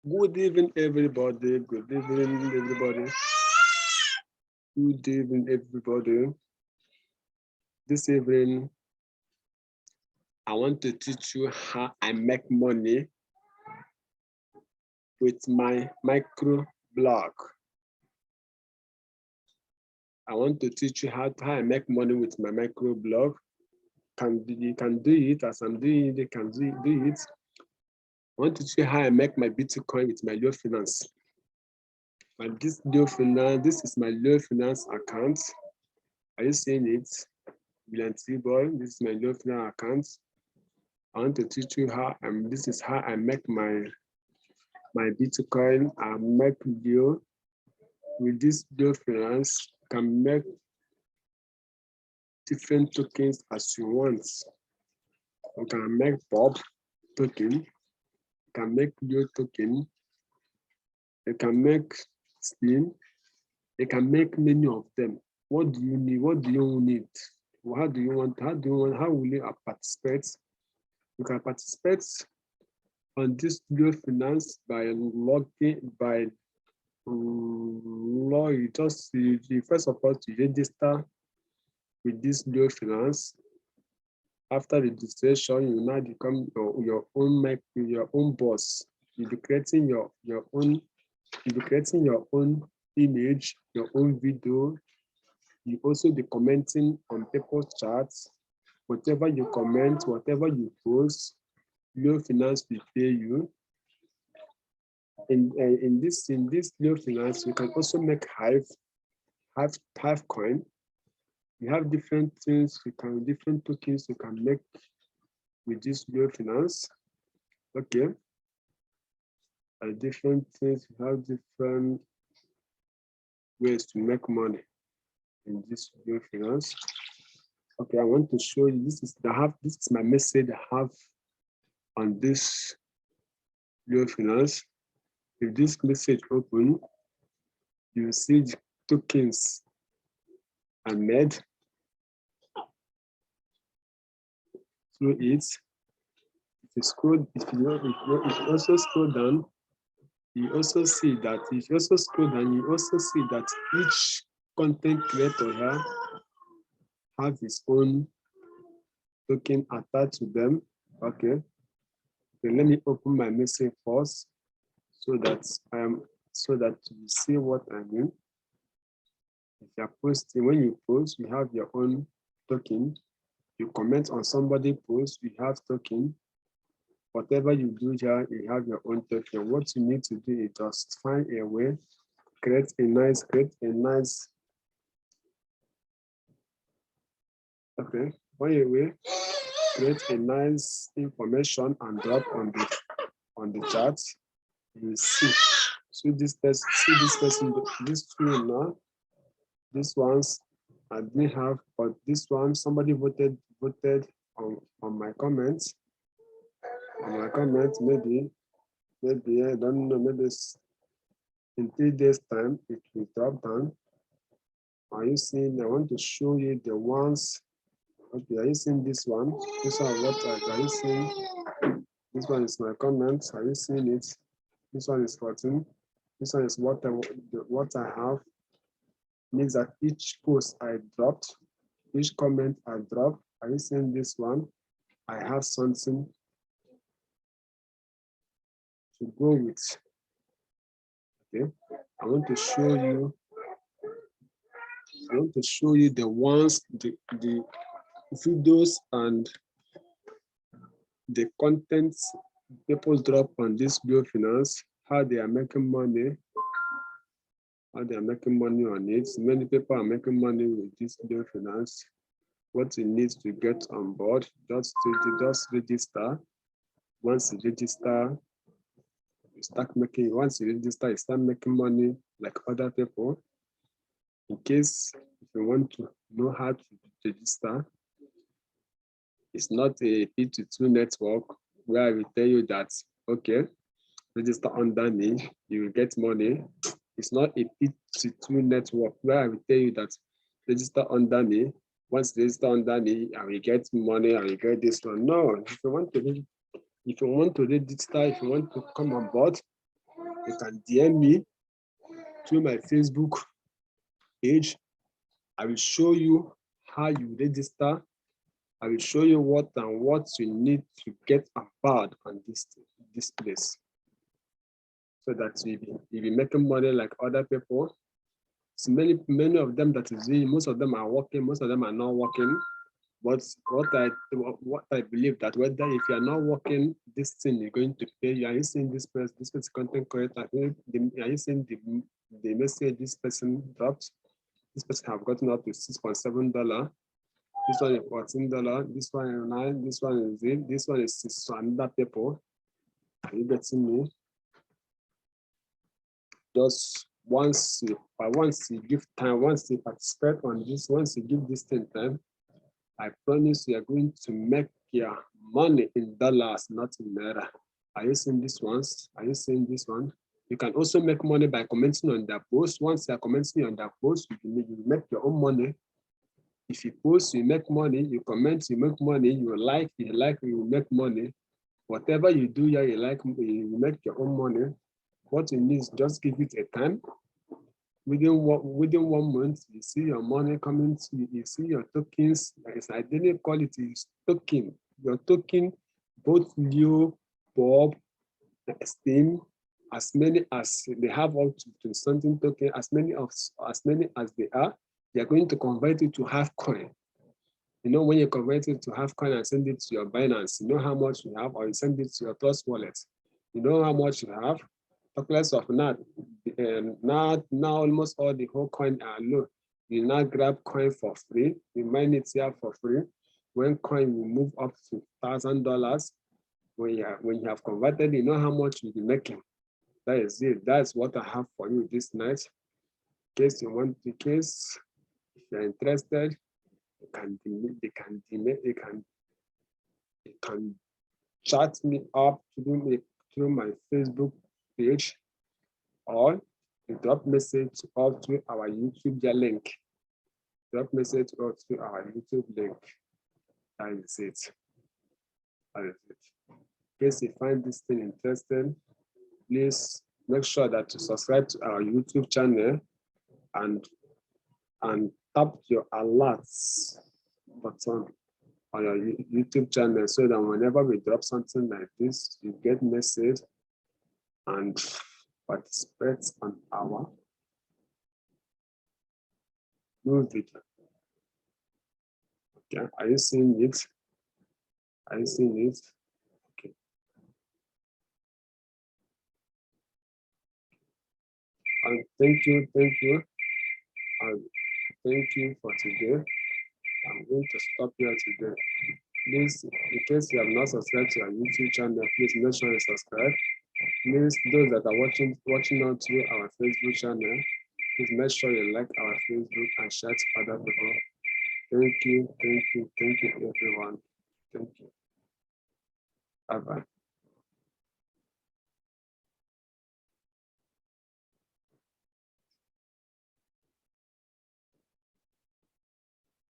Good evening, everybody. Good evening, everybody. Good evening, everybody. This evening, I want to teach you how I make money with my micro blog. I want to teach you how I make money with my micro blog. You can do it as I'm doing it. You can do it. I want to teach you how I make my Bitcoin with my Leo Finance. This is my Leo Finance account. Are you seeing it? Brilliant boy. This is my Leo Finance account. I want to teach you how this is how I make my Bitcoin. I make Leo with this Leo Finance. You can make different tokens as you want. You can make Bob token. You can make Leo token. You can make Spin. You can make many of them. What do you need? What do you need? How will you participate? You can participate on this Leo Finance by logging by you first of all to register with this Leo Finance. After registration, you now become your own boss. You'll be creating your own image, your own video. You also be commenting on people's chats. Whatever you comment, whatever you post, Leo Finance will pay you. In this Leo Finance, you can also make Hive coin. You have different things, different tokens you can make with this Leo Finance. Okay. Different things, you have different ways to make money in this Leo Finance. Okay, I want to show you, this is my message I have on this Leo Finance. If this message open, you see the tokens are made through it. If you also scroll down, you also see that each content creator here have his own token attached to them. Okay. Let me open my message first so that you see what I mean. If you're posting, when you post, you have your own token. You comment on somebody's post, you have token. Whatever you do here, you have your own token. What you need to do is just find a way, create a nice, okay, find a way, create a nice information and drop on the chat. You see this person, this two now, this ones I didn't have, but this one, somebody voted on my comments. On my comments, maybe I don't know, maybe in 3 days time it will drop down. Are you seeing? I want to show you the ones. Okay, are you seeing this one? This one, are you seeing? This one is my comments. Are you seeing it? This one is 14. This one is what I have. Means that each post I dropped, each comment I dropped. Are you seeing this one? I have something to go with. Okay, I want to show you the ones, the videos and the contents people drop on this Leo Finance, how they are making money. On it. Many people are making money with this Leo Finance. What you need to get on board, just register. Once you register, you start making money like other people. In case if you want to know how to register, it's not a P2P network where I will tell you that, okay, register under me, you will get money. It's not a P2P network where I will tell you that register under me. Once you register under me, I will get money, I will get this one. No, if you want to register, if you want to come on board, You can DM me through my Facebook page. I will show you how you register. I will show you what you need to get about on this place, so that you'll be making money like other people. So many of them that is doing, most of them are working, most of them are not working. But what I believe that whether if you are not working, this thing is going to pay you. Are you seeing this person content creator? Are you seeing the message this person dropped? This person have gotten up to $6.7. This one is $14. This one is $9. This one is $8. This one is $6. So another people. Are you getting me? Just once you give time, once you participate on this, once you give this thing time, I promise you are going to make your money in dollars, not in naira. Are you seeing these ones? Are you seeing this one? You can also make money by commenting on their post. Once you are commenting on their post, you make your own money. If you post, you make money. You comment, you make money. You like, you make money. Whatever you do here, you make your own money. What you need is just give it a time. Within 1 month, you see your money coming to you, you see your tokens. I didn't call it token. Your token, both Leo, Bob, Steam, as many as they have up to something token, as many as they are going to convert it to half coin. You know, when you convert it to half coin and send it to your Binance, you know how much you have, or you send it to your Trust wallet, you know how much you have. Talk less of now almost all the whole coin are low. You now grab coin for free, you mine it here for free. When coin will move up to $1,000, when you have converted, you know how much you'll be making. That is it. That's what I have for you this night. In case you want the case, if you're interested, you can chat me up through my Facebook page, or you drop message up to our YouTube link. Drop message up to our YouTube link. That is it. That is it. In case you find this thing interesting, please make sure that you subscribe to our YouTube channel and tap your alerts button on your YouTube channel, so that whenever we drop something like this, you get message and participate on our new video. Okay, are you seeing it? Are you seeing it? Okay. And thank you. And thank you for today. I'm going to stop here today. Please, in case you have not subscribed to our YouTube channel, please make sure you subscribe. Please, those that are watching on through our Facebook channel, please make sure you like our Facebook and share to other people. Thank you, everyone. Thank you. Bye-bye.